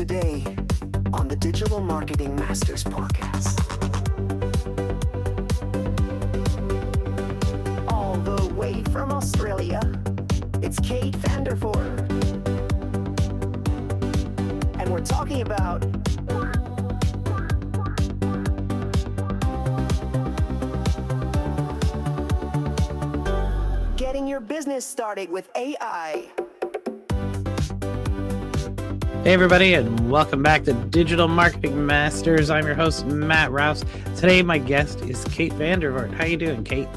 Today on the Digital Marketing Masters podcast. All the way from Australia, it's Kate vanderVoort. And we're talking about getting your business started with AI. Hey everybody, and welcome back to Digital Marketing Masters. I'm your host, Matt Rouse. Today my guest is Kate vanderVoort. How you doing, Kate?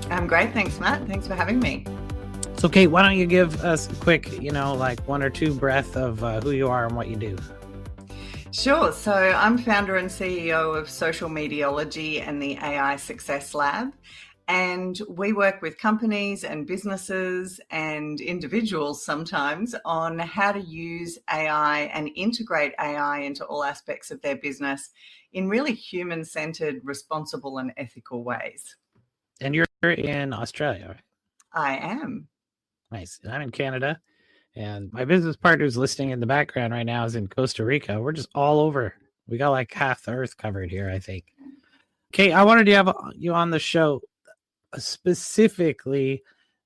I'm great, thanks, Matt. Thanks for having me. So Kate, why don't you give us a quick, one or two breath of who you are and what you do? Sure. So I'm founder and CEO of Social Mediology and the AI Success Lab. And we work with companies and businesses and individuals sometimes on how to use AI and integrate AI into all aspects of their business in really human-centered, responsible and ethical ways. And you're in Australia, right? I am. Nice. I'm in Canada. And my business partner who's listening in the background right now is in Costa Rica. We're just all over. We got like half the earth covered here, I think. Kate, I wanted to have you on the show specifically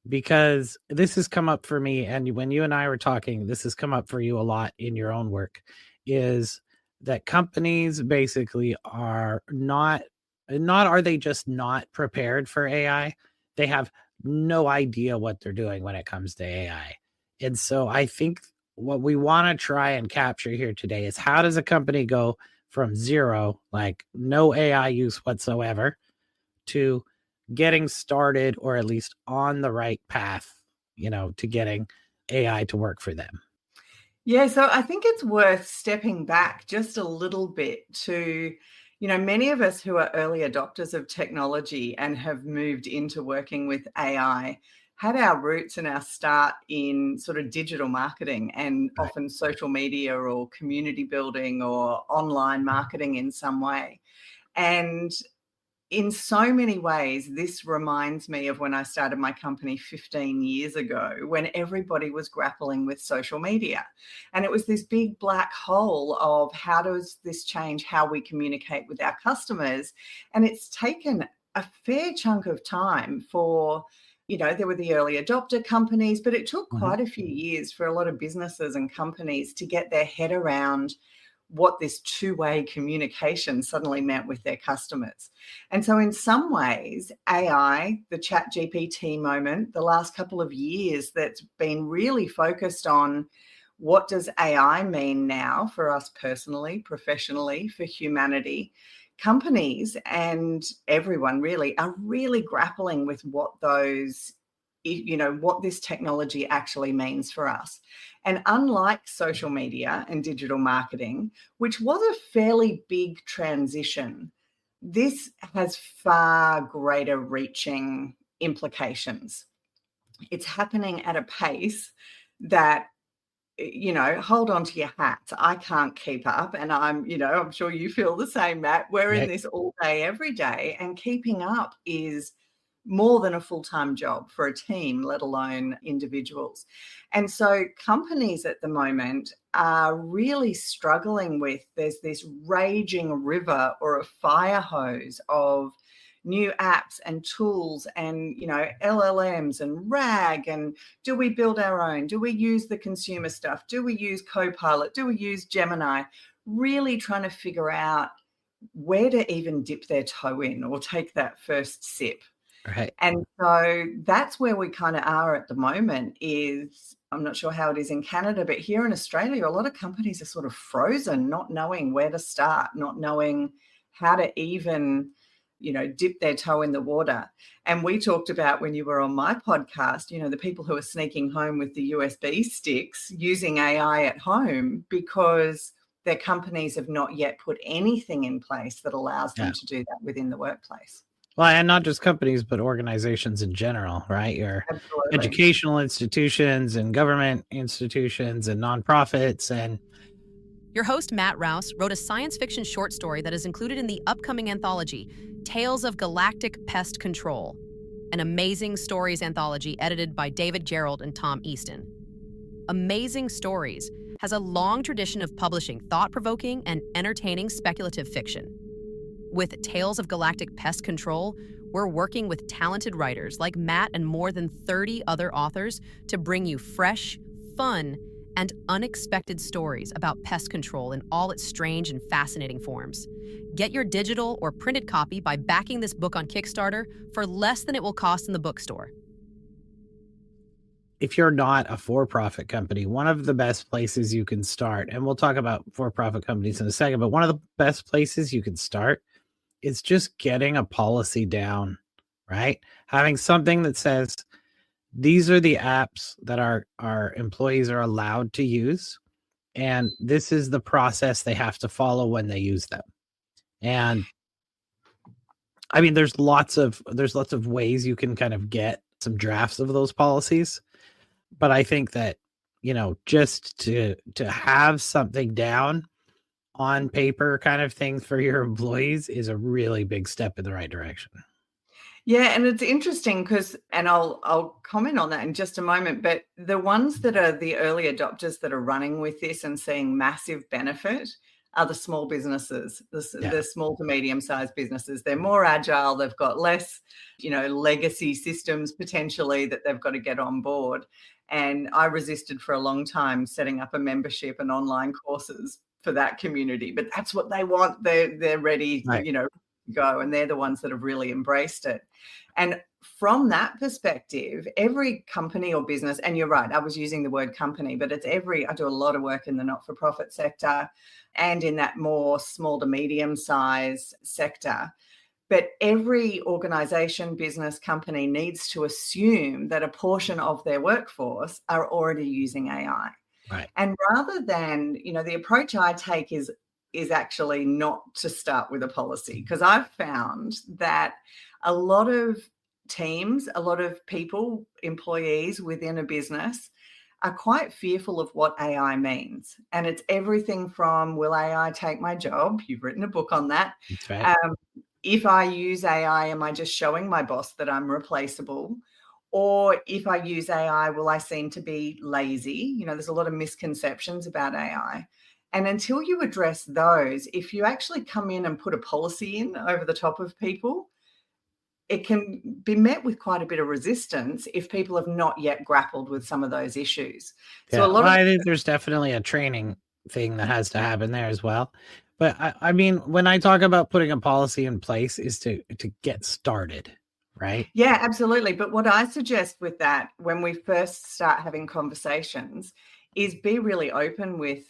because this has come up for me, and when you and I were talking, this has come up for you a lot in your own work, is that companies basically are not are they just not prepared for AI? They have no idea what they're doing when it comes to AI. And so I think what we want to try and capture here today is, how does a company go from zero, like no AI use whatsoever, to getting started, or at least on the right path, to getting AI to work for them? Yeah, so I think it's worth stepping back just a little bit to, many of us who are early adopters of technology and have moved into working with AI had our roots and our start in sort of digital marketing and often social media or community building or online marketing in some way. And in so many ways, this reminds me of when I started my company 15 years ago, when everybody was grappling with social media. And it was this big black hole of, how does this change how we communicate with our customers? And it's taken a fair chunk of time for, there were the early adopter companies, but it took quite a few years for a lot of businesses and companies to get their head around what this two-way communication suddenly meant with their customers. And so in some ways, AI, the ChatGPT moment, the last couple of years, that's been really focused on, what does AI mean now for us personally, professionally, for humanity? Companies and everyone really are really grappling with what those, what this technology actually means for us. And unlike social media and digital marketing, which was a fairly big transition, this has far greater reaching implications. It's happening at a pace that, hold on to your hats. I can't keep up. And I'm sure you feel the same, Matt. We're in this all day, every day. And keeping up is more than a full-time job for a team, let alone individuals. And so companies at the moment are really struggling with, there's this raging river or a fire hose of new apps and tools and, LLMs and RAG. And do we build our own? Do we use the consumer stuff? Do we use Copilot? Do we use Gemini? Really trying to figure out where to even dip their toe in or take that first sip. Right. And so that's where we kind of are at the moment. Is, I'm not sure how it is in Canada, but here in Australia, a lot of companies are sort of frozen, not knowing where to start, not knowing how to even, dip their toe in the water. And we talked about, when you were on my podcast, the people who are sneaking home with the USB sticks using AI at home because their companies have not yet put anything in place that allows them to do that within the workplace. Well, and not just companies, but organizations in general, right? Your educational institutions and government institutions and nonprofits. And your host, Matt Rouse, wrote a science fiction short story that is included in the upcoming anthology, Tales of Galactic Pest Control, an amazing stories anthology edited by David Gerald and Tom Easton. Amazing Stories has a long tradition of publishing thought-provoking and entertaining speculative fiction. With Tales of Galactic Pest Control, we're working with talented writers like Matt and more than 30 other authors to bring you fresh, fun, and unexpected stories about pest control in all its strange and fascinating forms. Get your digital or printed copy by backing this book on Kickstarter for less than it will cost in the bookstore. If you're not a for-profit company, one of the best places you can start, and we'll talk about for-profit companies in a second, but one of the best places you can start is just getting a policy down, right? Having something that says, these are the apps that our employees are allowed to use, and this is the process they have to follow when they use them. And I mean, there's lots of ways you can kind of get some drafts of those policies. But I think that, just to have something down on paper kind of thing for your employees is a really big step in the right direction. Yeah, and it's interesting because, and I'll comment on that in just a moment, but the ones that are the early adopters that are running with this and seeing massive benefit are the small businesses, the small to medium-sized businesses. They're more agile. They've got less, legacy systems potentially that they've got to get on board. And I resisted for a long time setting up a membership and online courses for that community, but that's what they want. They're ready, right, to go, and they're the ones that have really embraced it. And from that perspective, every company or business, and you're right, I was using the word company, but it's I do a lot of work in the not-for-profit sector and in that more small to medium size sector. But every organization, business, company needs to assume that a portion of their workforce are already using AI. right. And rather than, the approach I take is actually not to start with a policy, because I've found that a lot of teams, a lot of people, employees within a business are quite fearful of what AI means. And it's everything from, will AI take my job? You've written a book on that. That's right. If I use AI, am I just showing my boss that I'm replaceable? Or if I use AI, will I seem to be lazy? There's a lot of misconceptions about AI. And until you address those, if you actually come in and put a policy in over the top of people, it can be met with quite a bit of resistance if people have not yet grappled with some of those issues. So I think there's definitely a training thing that has to happen there as well. But I mean, when I talk about putting a policy in place is to get started, right? Yeah, absolutely. But what I suggest with that, when we first start having conversations, is be really open with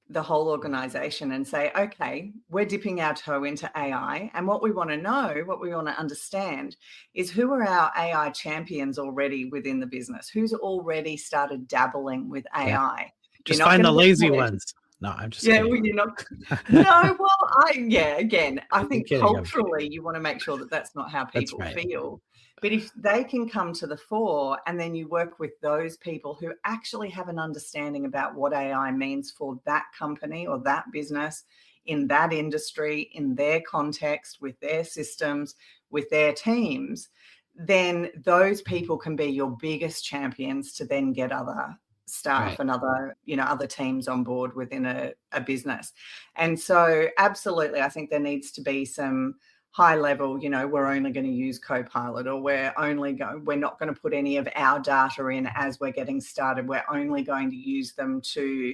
the whole organization and say, okay, we're dipping our toe into AI. And what we want to know, what we want to understand is, who are our AI champions already within the business? Who's already started dabbling with AI? Just find the lazy ones. No, I'm just kidding. Well, you're not. No, well, again, I think culturally you want to make sure that that's not how people feel. But if they can come to the fore, and then you work with those people who actually have an understanding about what AI means for that company or that business, in that industry, in their context, with their systems, with their teams, then those people can be your biggest champions to then get other staff and other teams on board within a business. And so absolutely, I think there needs to be some high level, we're only going to use Copilot, or we're not going to put any of our data in as we're getting started. We're only going to use them to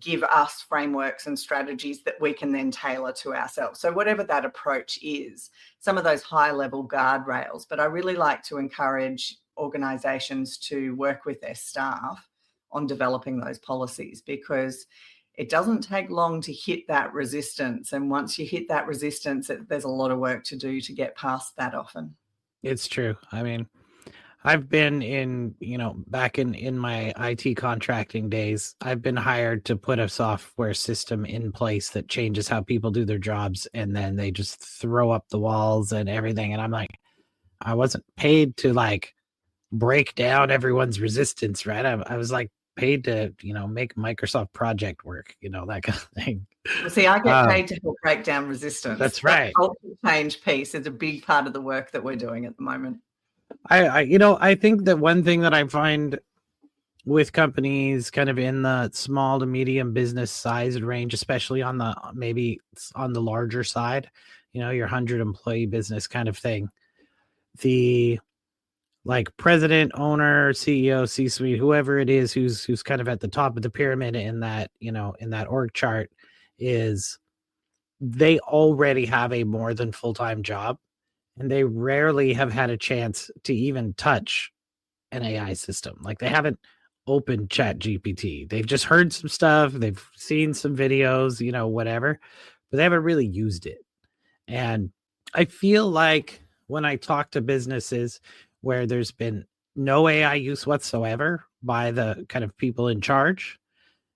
give us frameworks and strategies that we can then tailor to ourselves. So whatever that approach is, some of those high level guardrails. But I really like to encourage organizations to work with their staff on developing those policies, because it doesn't take long to hit that resistance. And once you hit that resistance, there's a lot of work to do to get past that often. It's true. I mean, I've been in, back in my IT contracting days, I've been hired to put a software system in place that changes how people do their jobs. And then they just throw up the walls and everything. And I'm like, I wasn't paid to break down everyone's resistance, right? I was paid to, make Microsoft project work, that kind of thing. Well, see, I get paid to help break down resistance. That's right. That culture change piece is a big part of the work that we're doing at the moment. I think that one thing that I find with companies kind of in the small to medium business sized range, especially on the maybe on the larger side, your 100 employee business kind of thing. The like president, owner, CEO, C-suite, whoever it is who's kind of at the top of the pyramid in that, in that org chart, is they already have a more than full-time job, and they rarely have had a chance to even touch an AI system. Like they haven't opened Chat GPT. They've just heard some stuff, they've seen some videos, whatever, but they haven't really used it. And I feel like when I talk to businesses where there's been no AI use whatsoever by the kind of people in charge,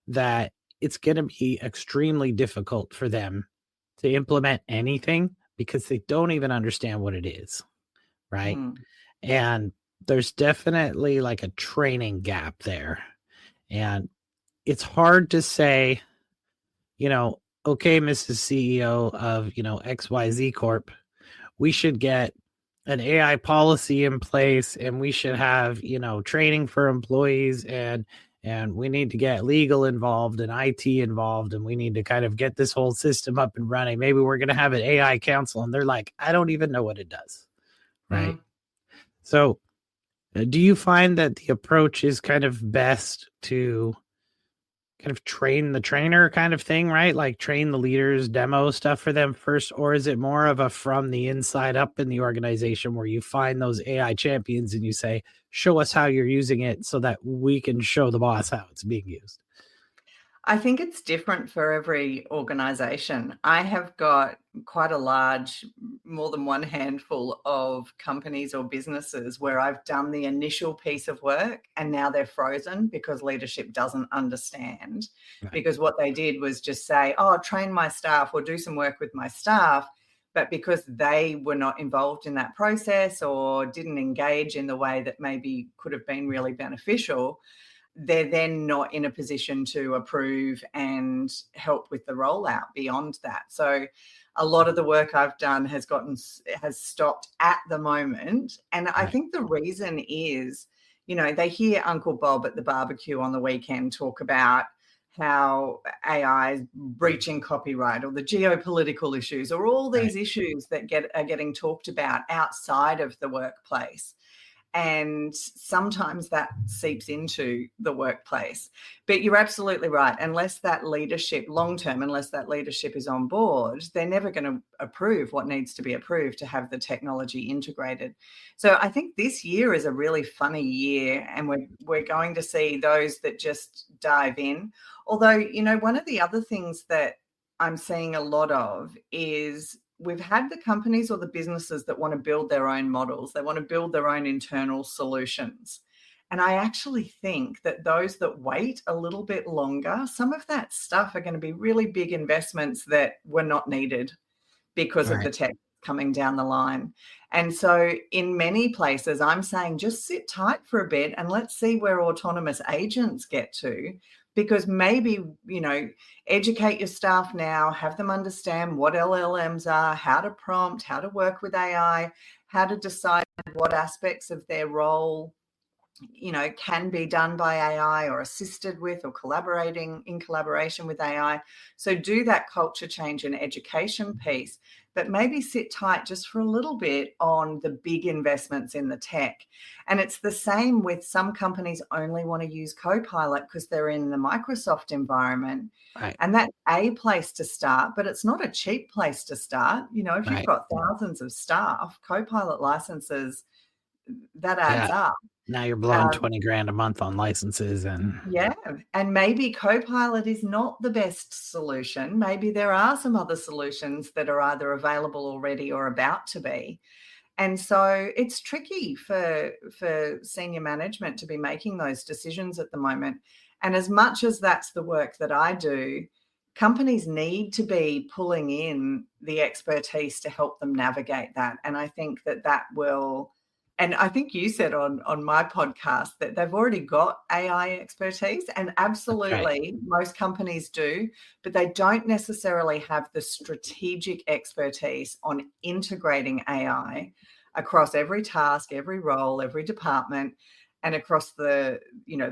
that it's going to be extremely difficult for them to implement anything because they don't even understand what it is, right? And there's definitely like a training gap there. And it's hard to say, okay, Mrs. CEO of, XYZ Corp, we should get an AI policy in place, and we should have, training for employees, and we need to get legal involved and IT involved, and we need to kind of get this whole system up and running. Maybe we're going to have an AI council. And they're like, I don't even know what it does. Right. So do you find that the approach is kind of best to kind of train the trainer kind of thing, right? Like train the leaders, demo stuff for them first? Or is it more of a from the inside up in the organization where you find those AI champions and you say, show us how you're using it so that we can show the boss how it's being used? I think it's different for every organization. I have got quite a large, more than one handful of companies or businesses where I've done the initial piece of work and now they're frozen because leadership doesn't understand. Right. Because what they did was just say, oh, train my staff or do some work with my staff. But because they were not involved in that process or didn't engage in the way that maybe could have been really beneficial, they're then not in a position to approve and help with the rollout beyond that. So a lot of the work I've done has stopped at the moment. And I think the reason is, they hear Uncle Bob at the barbecue on the weekend talk about how AI is breaching copyright or the geopolitical issues or all these issues that are getting talked about outside of the workplace. And sometimes that seeps into the workplace. But you're absolutely right. Unless that leadership, long-term, unless that leadership is on board, they're never going to approve what needs to be approved to have the technology integrated. So I think this year is a really funny year, and we're going to see those that just dive in. Although, one of the other things that I'm seeing a lot of is we've had the companies or the businesses that want to build their own models. They want to build their own internal solutions. And I actually think that those that wait a little bit longer, some of that stuff are going to be really big investments that were not needed because of the tech coming down the line. And so in many places, I'm saying just sit tight for a bit and let's see where autonomous agents get to. Because maybe, educate your staff now, have them understand what LLMs are, how to prompt, how to work with AI, how to decide what aspects of their role, can be done by AI or assisted with or in collaboration with AI. So do that culture change and education piece, but maybe sit tight just for a little bit on the big investments in the tech. And it's the same with some companies only want to use Copilot because they're in the Microsoft environment. Right. And that's a place to start, but it's not a cheap place to start. If you've got thousands of staff, Copilot licenses, that adds up. Now you're blowing 20 grand a month on licenses. And maybe Copilot is not the best solution. Maybe there are some other solutions that are either available already or about to be. And so it's tricky for senior management to be making those decisions at the moment. And as much as that's the work that I do, companies need to be pulling in the expertise to help them navigate that. And I think that will... And I think you said on my podcast that they've already got AI expertise, and absolutely most companies do, but they don't necessarily have the strategic expertise on integrating AI across every task, every role, every department. and across the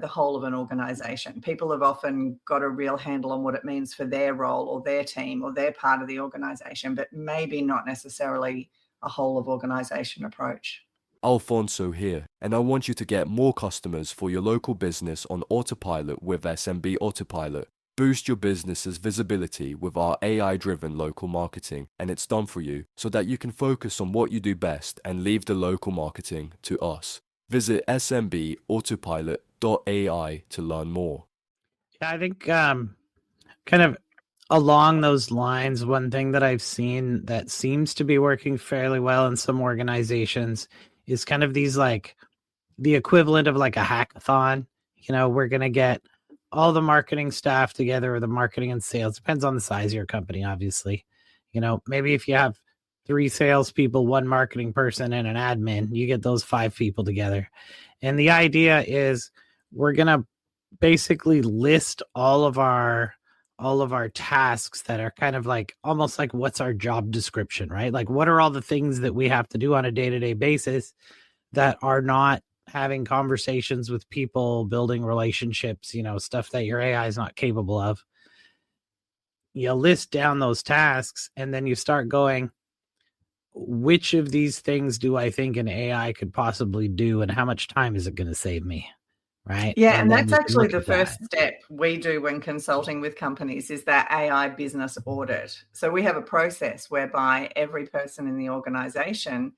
whole of an organization. People have often got a real handle on what it means for their role or their team or their part of the organization, but maybe not necessarily a whole of organization approach. Alfonso here, and I want you to get more customers for your local business on autopilot with SMB Autopilot. Boost your business's visibility with our AI-driven local marketing, and it's done for you so that you can focus on what you do best and leave the local marketing to us. Visit smbautopilot.ai to learn more. Yeah, I think kind of along those lines, one thing that I've seen that seems to be working fairly well in some organizations is kind of these like the equivalent of like a hackathon. We're going to get all the marketing staff together, or the marketing and sales, depends on the size of your company, obviously. Maybe if you have 3 salespeople, 1 marketing person, and an admin, you get those 5 people together. And the idea is we're going to basically list all of our tasks that are kind of like almost like what's our job description, right? Like what are all the things that we have to do on a day-to-day basis that are not having conversations with people, building relationships, stuff that your AI is not capable of. You list down those tasks and then you start going, which of these things do I think an AI could possibly do, and how much time is it going to save me? Right. Yeah, and that's actually the first step we do when consulting with companies is that AI business audit. So we have a process whereby every person in the organization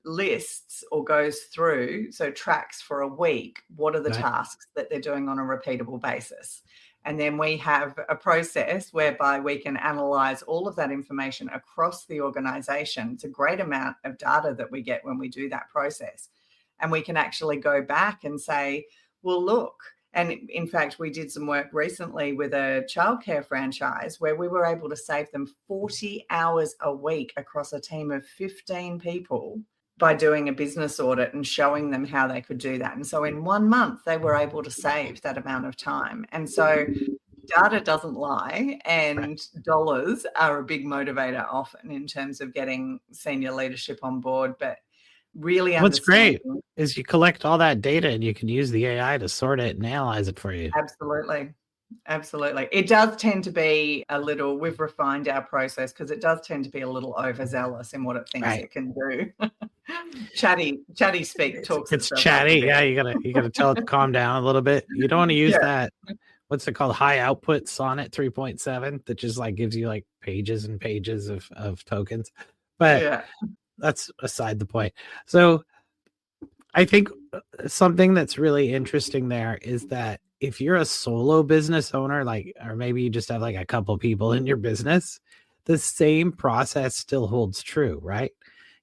lists or goes through, so tracks for a week, what are the tasks that they're doing on a repeatable basis. And then we have a process whereby we can analyze all of that information across the organization. It's a great amount of data that we get when we do that process. And we can actually go back and say, well, look, and in fact, we did some work recently with a childcare franchise where we were able to save them 40 hours a week across a team of 15 people by doing a business audit and showing them how they could do that. And so in 1 month, they were able to save that amount of time. And so data doesn't lie, and dollars are a big motivator often in terms of getting senior leadership on board. But really what's great is you collect all that data and you can use the AI to sort it and analyze it for you. Absolutely. It does tend to be a little, we've refined our process because it does tend to be a little overzealous in what it thinks it can do. Chatty speak talks. It's chatty. Yeah, you gotta tell it to calm down a little bit. You don't want to use that. What's it called? High output Sonnet 3.7 that just like gives you like pages and pages of tokens. But that's aside the point. So I think something that's really interesting there is that if you're a solo business owner, like, or maybe you just have like a couple people in your business, the same process still holds true, right?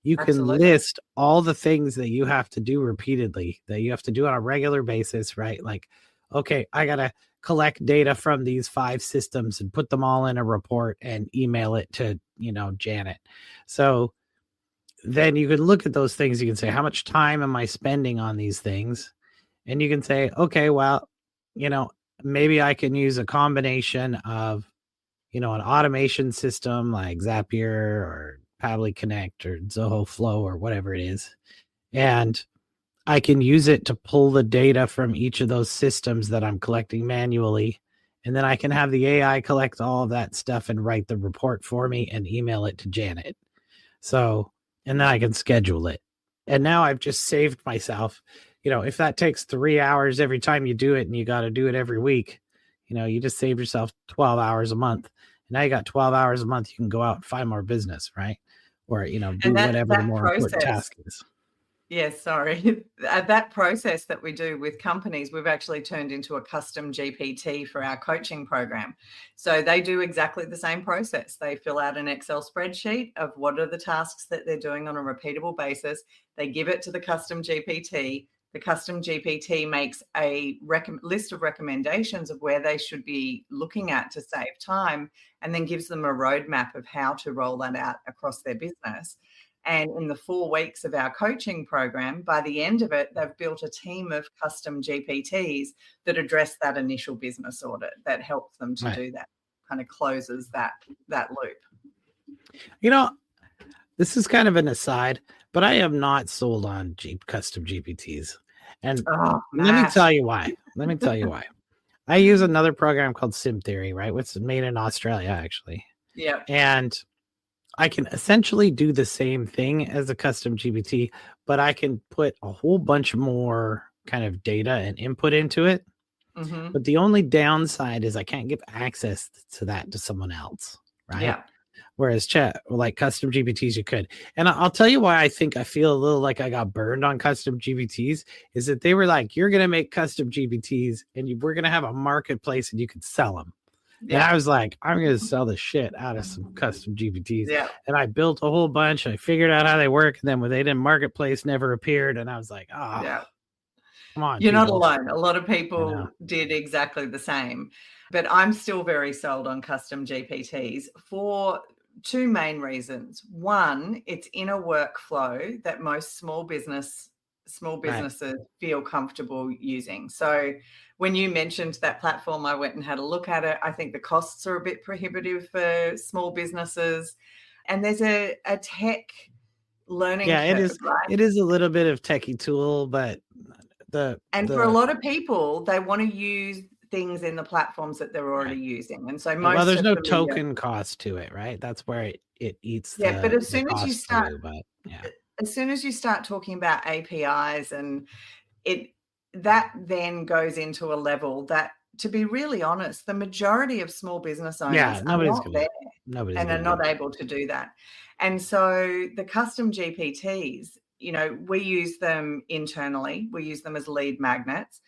You can list all the things that you have to do repeatedly, that you have to do on a regular basis, right? Like, okay, I got to collect data from these 5 systems and put them all in a report and email it to, Janet. So then you can look at those things. You can say, how much time am I spending on these things? And you can say, okay, well, maybe I can use a combination of, an automation system like Zapier or Pabbly Connect or Zoho Flow or whatever it is. And I can use it to pull the data from each of those systems that I'm collecting manually. And then I can have the AI collect all of that stuff and write the report for me and email it to Janet. So, and then I can schedule it. And now I've just saved myself, if that takes 3 hours every time you do it and you got to do it every week, you just saved yourself 12 hours a month. And now you got 12 hours a month. You can go out and find more business, right? Or, do whatever the more important task is. Yes, sorry. That process that we do with companies, we've actually turned into a custom GPT for our coaching program. So they do exactly the same process. They fill out an Excel spreadsheet of what are the tasks that they're doing on a repeatable basis. They give it to the custom GPT. The custom GPT makes a list of recommendations of where they should be looking at to save time, and then gives them a roadmap of how to roll that out across their business. And in the 4 weeks of our coaching program, by the end of it, they've built a team of custom GPTs that address that initial business audit that helps them to do that, kind of closes that loop. This is kind of an aside, but I am not sold on custom GPTs. And Oh, let me Matt. tell you why. Let me tell you why. I use another program called Sim Theory, right? Which is made in Australia, actually. Yeah. And I can essentially do the same thing as a custom GPT, but I can put a whole bunch more kind of data and input into it. Mm-hmm. But the only downside is I can't give access to that to someone else, right? Yeah. Whereas chat, like custom GPTs, you could. And I'll tell you why I think I feel a little like I got burned on custom GPTs is that they were like, you're going to make custom GPTs and we're going to have a marketplace and you could sell them. And I Yeah. was like, I'm going to sell the shit out of some custom GPTs. Yeah. And I built a whole bunch. I figured out how they work. And then when they didn't, marketplace never appeared. And I was like, oh, Yeah. come on. You're not people. alone. A lot of I people know. did exactly the same. But I'm still very sold on custom GPTs for two main reasons. One, it's in a workflow that most small businesses feel comfortable using. So when you mentioned that platform, I went and had a look at it. I think the costs are a bit prohibitive for small businesses. And there's a tech learning curve, right? It is a little bit of techie tool, but for a lot of people, they want to use things in the platforms that they're already using. And so most there's no familiar, token cost to it, right? That's where it eats yeah, but as soon as you cost start too, but yeah. as soon as you start talking about APIs and that then goes into a level that, to be really honest, the majority of small business owners are not there and are not able to do that. And so the custom GPTs, we use them internally. We use them as lead magnets.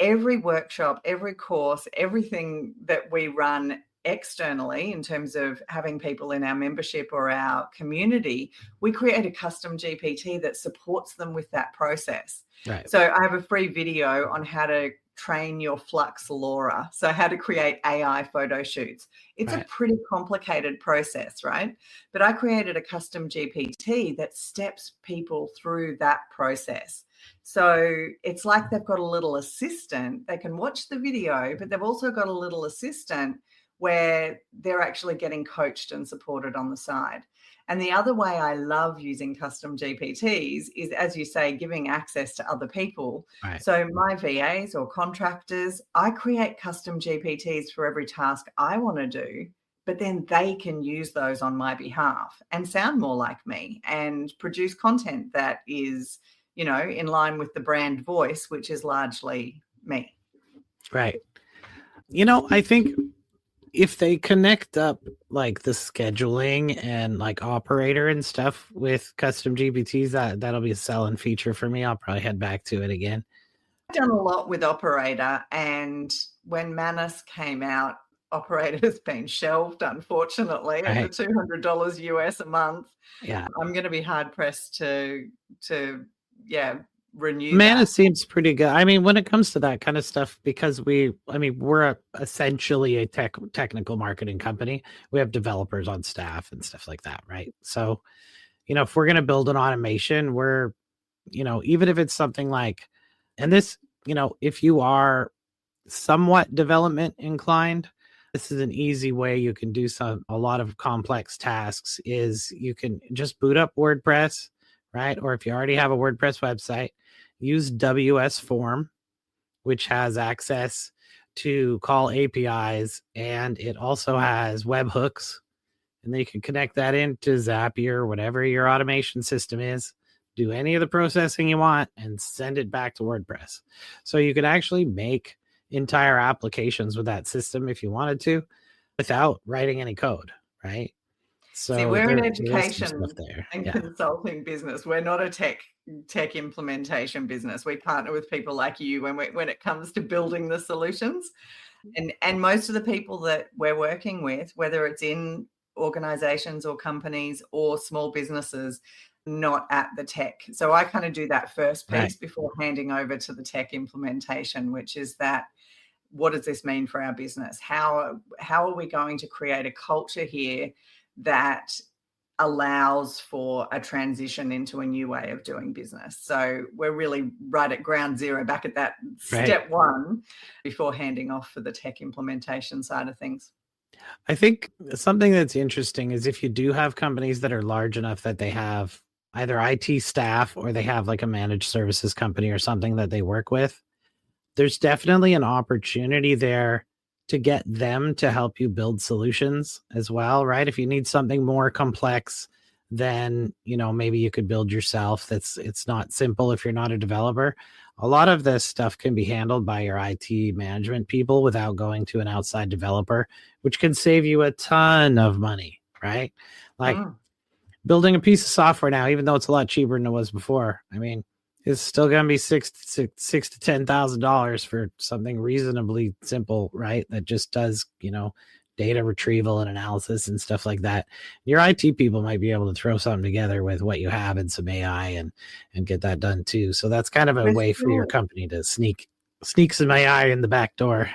Every workshop, every course, everything that we run externally in terms of having people in our membership or our community, we create a custom GPT that supports them with that process. Right. So I have a free video on how to train your Flux Laura. So how to create AI photo shoots. It's a pretty complicated process, right? But I created a custom GPT that steps people through that process. So it's like they've got a little assistant. They can watch the video, but they've also got a little assistant where they're actually getting coached and supported on the side. And the other way I love using custom GPTs is, as you say, giving access to other people. Right. So my VAs or contractors, I create custom GPTs for every task I want to do, but then they can use those on my behalf and sound more like me and produce content that is, in line with the brand voice, which is largely me. Right. I think if they connect up like the scheduling and like operator and stuff with custom GPTs, that'll be a selling feature for me. I'll probably head back to it again. I've done a lot with operator, and when Manus came out, operator has been shelved, unfortunately, at the $200 US a month. Yeah. I'm going to be hard pressed to renew Manus that. seems pretty good. I mean, when it comes to that kind of stuff, because we're essentially a technical marketing company. We have developers on staff and stuff like that, right? So, if we're going to build an automation, we're, even if it's something like, and this, if you are somewhat development inclined, this is an easy way you can do a lot of complex tasks. Is you can just boot up WordPress, right? Or if you already have a WordPress website, use WS Form, which has access to call APIs, and it also has webhooks. And then you can connect that into Zapier or whatever your automation system is, do any of the processing you want, and send it back to WordPress. So you could actually make entire applications with that system if you wanted to, without writing any code, right? So see, we're an education and yeah. consulting business. We're not a tech implementation business. We partner with people like you when it comes to building the solutions. And most of the people that we're working with, whether it's in organizations or companies or small businesses, not at the tech. So I kind of do that first piece before handing over to the tech implementation, which is that, what does this mean for our business? How are we going to create a culture here that allows for a transition into a new way of doing business? So we're really right at ground zero, back at that step one, before handing off for the tech implementation side of things. I think something that's interesting is if you do have companies that are large enough that they have either IT staff or they have like a managed services company or something that they work with, there's definitely an opportunity there to get them to help you build solutions as well, right? If you need something more complex, then, you know, maybe you could build yourself. It's not simple if you're not a developer. A lot of this stuff can be handled by your IT management people without going to an outside developer, which can save you a ton of money, right? Like building a piece of software now, even though it's a lot cheaper than it was before, I mean, it's still going to be six to $10,000 for something reasonably simple, right? That just does, you know, data retrieval and analysis and stuff like that. Your IT people might be able to throw something together with what you have and some AI and get that done too. So that's kind of a way for your company to sneak some AI in the back door.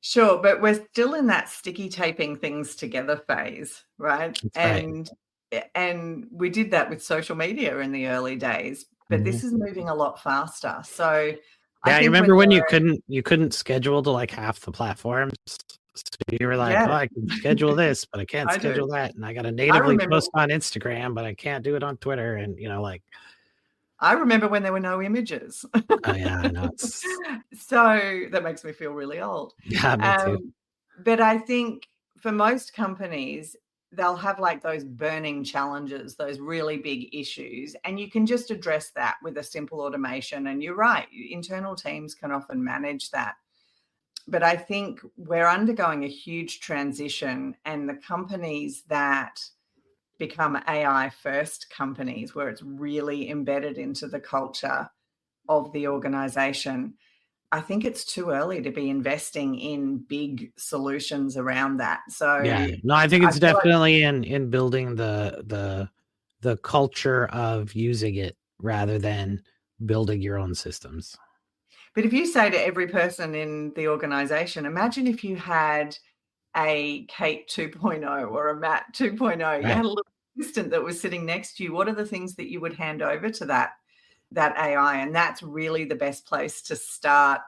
Sure, but we're still in that sticky taping things together phase, right? And we did that with social media in the early days, but this is moving a lot faster. So yeah, I remember when you couldn't schedule to like half the platforms. So you were like, oh, I can schedule this, but I can't schedule that. And I got to natively post on Instagram, but I can't do it on Twitter. And, you know, like. I remember when there were no images. Oh, yeah, I know. So that makes me feel really old. Yeah, me too. But I think for most companies, they'll have like those burning challenges, those really big issues, and you can just address that with a simple automation. And you're right, internal teams can often manage that. But I think we're undergoing a huge transition, and the companies that become AI first companies, where it's really embedded into the culture of the organization, I think it's too early to be investing in big solutions around that. So yeah, no, I think it's definitely in building the culture of using it rather than building your own systems. But if you say to every person in the organization, imagine if you had a Kate 2.0 or a Matt 2.0, right. You had a little assistant that was sitting next to you. What are the things that you would hand over to that AI? And that's really the best place to start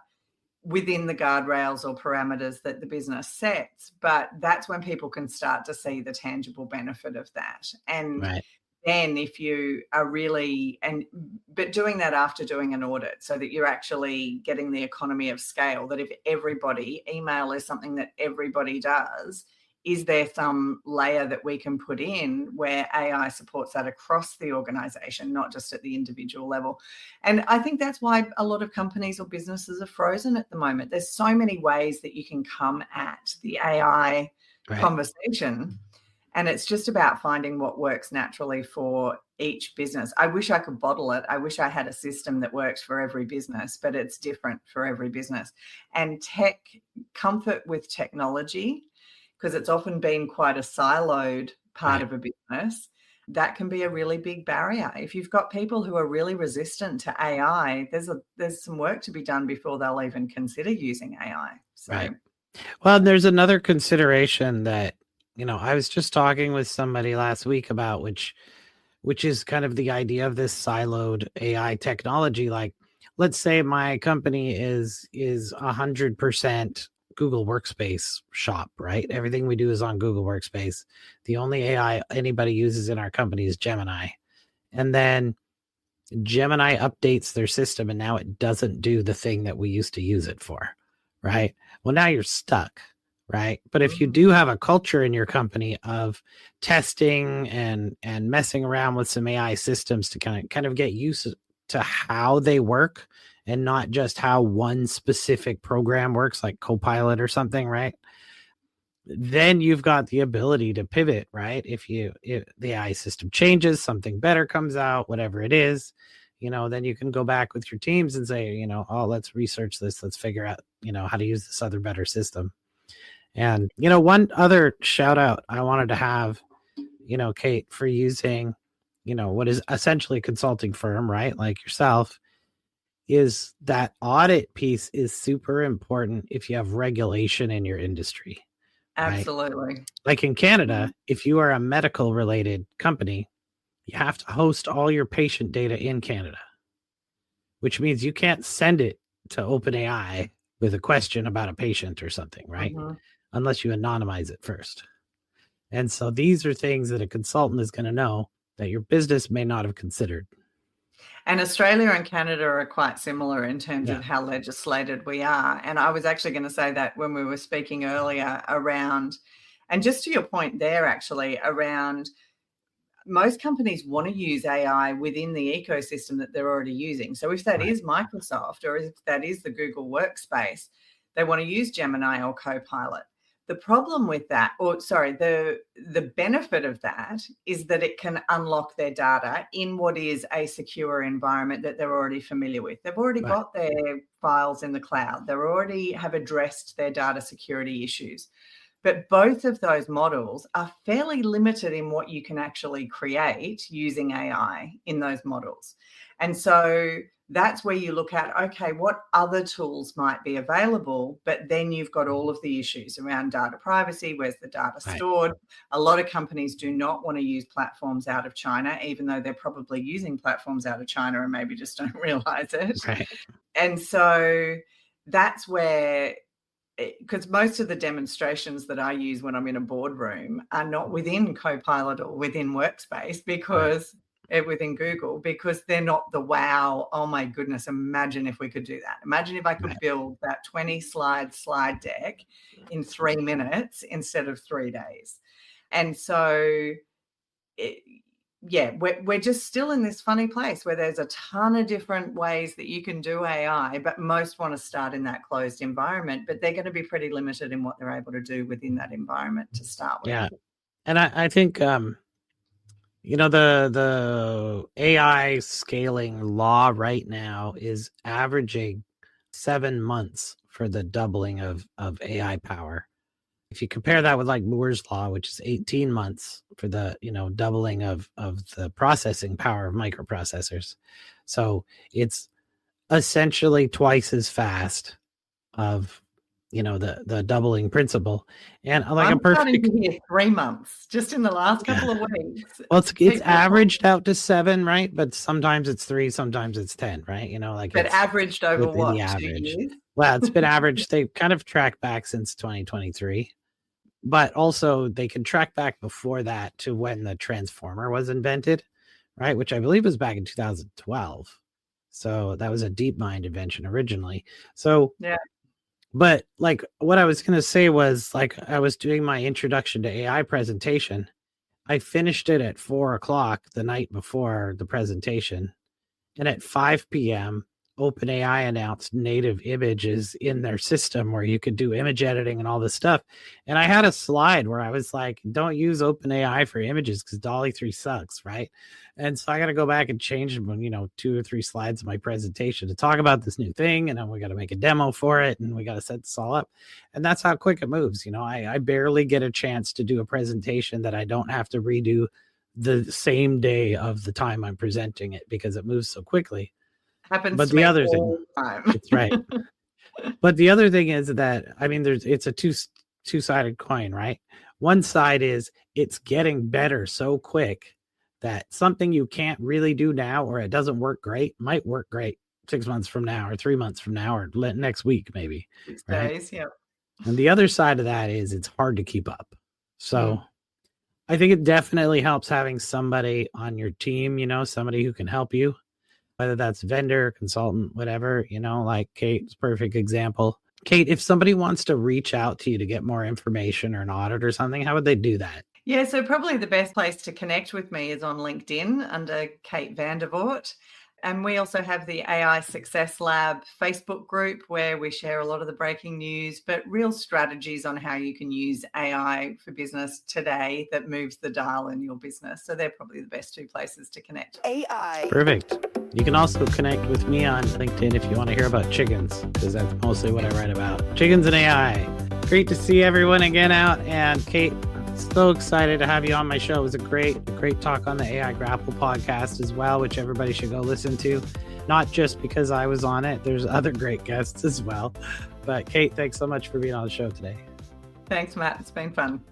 within the guardrails or parameters that the business sets. But that's when people can start to see the tangible benefit of that. And then if you are really, but doing that after doing an audit so that you're actually getting the economy of scale, that if everybody, email is something that everybody does, is there some layer that we can put in where AI supports that across the organization, not just at the individual level? And I think that's why a lot of companies or businesses are frozen at the moment. There's so many ways that you can come at the AI conversation. And it's just about finding what works naturally for each business. I wish I could bottle it. I wish I had a system that works for every business, but it's different for every business. And comfort with technology, because it's often been quite a siloed part of a business, that can be a really big barrier. If you've got people who are really resistant to AI, there's some work to be done before they'll even consider using AI. So. Well, there's another consideration that, you know, I was just talking with somebody last week about, which is kind of the idea of this siloed AI technology. Like, let's say my company is 100% Google Workspace shop, right? Everything we do is on Google Workspace. The only AI anybody uses in our company is Gemini. And then Gemini updates their system and now it doesn't do the thing that we used to use it for, right? Well, now you're stuck. Right. But if you do have a culture in your company of testing and messing around with some AI systems to kind of get used to how they work and not just how one specific program works, like Copilot or something, right? Then you've got the ability to pivot, right? If the AI system changes, something better comes out, whatever it is, you know, then you can go back with your teams and say, you know, oh, let's research this. Let's figure out, you know, how to use this other better system. And, you know, one other shout out I wanted to have, you know, Kate, for using, you know, what is essentially a consulting firm, right? Like yourself, is that audit piece is super important if you have regulation in your industry. Absolutely. Right? Like in Canada, if you are a medical related company, you have to host all your patient data in Canada, which means you can't send it to OpenAI with a question about a patient or something, right? Unless you anonymize it first. And so these are things that a consultant is going to know that your business may not have considered. And Australia and Canada are quite similar in terms Yeah. of how legislated we are. And I was actually going to say that when we were speaking earlier around, and just to your point there, actually, around most companies want to use AI within the ecosystem that they're already using. So if that Right. is Microsoft or if that is the Google Workspace, they want to use Gemini or Copilot. The problem with that, or sorry, the benefit of that is that it can unlock their data in what is a secure environment that they're already familiar with. They've already Right. got their files in the cloud. They already have addressed their data security issues. But both of those models are fairly limited in what you can actually create using AI in those models. And so that's where you look at, okay, what other tools might be available? But then you've got all of the issues around data privacy. Where's the data Right. stored? A lot of companies do not want to use platforms out of China, even though they're probably using platforms out of China and maybe just don't realize it. Right. And so that's where, because most of the demonstrations that I use when I'm in a boardroom are not within Copilot or within Workspace because within Google, because they're not the wow, oh my goodness, imagine if we could do that. Imagine if I could Right. build that 20 slide deck in 3 minutes instead of 3 days. And so we're just still in this funny place where there's a ton of different ways that you can do AI, but most want to start in that closed environment, but they're going to be pretty limited in what they're able to do within that environment to start with. Yeah. And I think, the AI scaling law right now is averaging 7 months for the doubling of AI power. If you compare that with like Moore's law, which is 18 months for the, doubling of the processing power of microprocessors. So it's essentially twice as fast of, the doubling principle. And like I'm a perfect, starting to hear 3 months just in the last couple of weeks. well, it's People- averaged out to 7, right? But sometimes it's 3, sometimes it's 10, right? But It's averaged over within what, the 2 average. years? Well, it's been averaged. They kind of tracked back since 2023, but also they can track back before that to when the transformer was invented, right? Which I believe was back in 2012. So that was a DeepMind invention originally. So Yeah. But like what I was going to say was like I was doing my introduction to AI presentation. I finished it at 4:00 the night before the presentation. And at 5 p.m., OpenAI announced native images in their system where you could do image editing and all this stuff. And I had a slide where I was like, don't use OpenAI for images because DALL-E 3 sucks, right? And so I got to go back and change, 2 or 3 slides of my presentation to talk about this new thing. And then we got to make a demo for it and we got to set this all up. And that's how quick it moves. I barely get a chance to do a presentation that I don't have to redo the same day of the time I'm presenting it because it moves so quickly. Happens But to the me other thing, all the time. it's right. But the other thing is that it's a two-sided coin, right? One side is it's getting better so quick that something you can't really do now or it doesn't work great might work great 6 months from now or 3 months from now or next week maybe. 6 Right? days, yeah. And the other side of that is it's hard to keep up. So I think it definitely helps having somebody on your team, somebody who can help you, whether that's vendor, consultant, whatever, like Kate's perfect example. Kate, if somebody wants to reach out to you to get more information or an audit or something, how would they do that? Yeah, so probably the best place to connect with me is on LinkedIn under Kate vanderVoort. And we also have the AI Success Lab Facebook group where we share a lot of the breaking news, but real strategies on how you can use AI for business today that moves the dial in your business. So they're probably the best 2 places to connect. AI. Perfect. You can also connect with me on LinkedIn if you want to hear about chickens, because that's mostly what I write about. Chickens and AI. Great to see everyone again out. And Kate, so excited to have you on my show. It was a great talk on the AI Grapple podcast as well, which everybody should go listen to. Not just because I was on it. There's other great guests as well. But Kate, thanks so much for being on the show today. Thanks, Matt. It's been fun.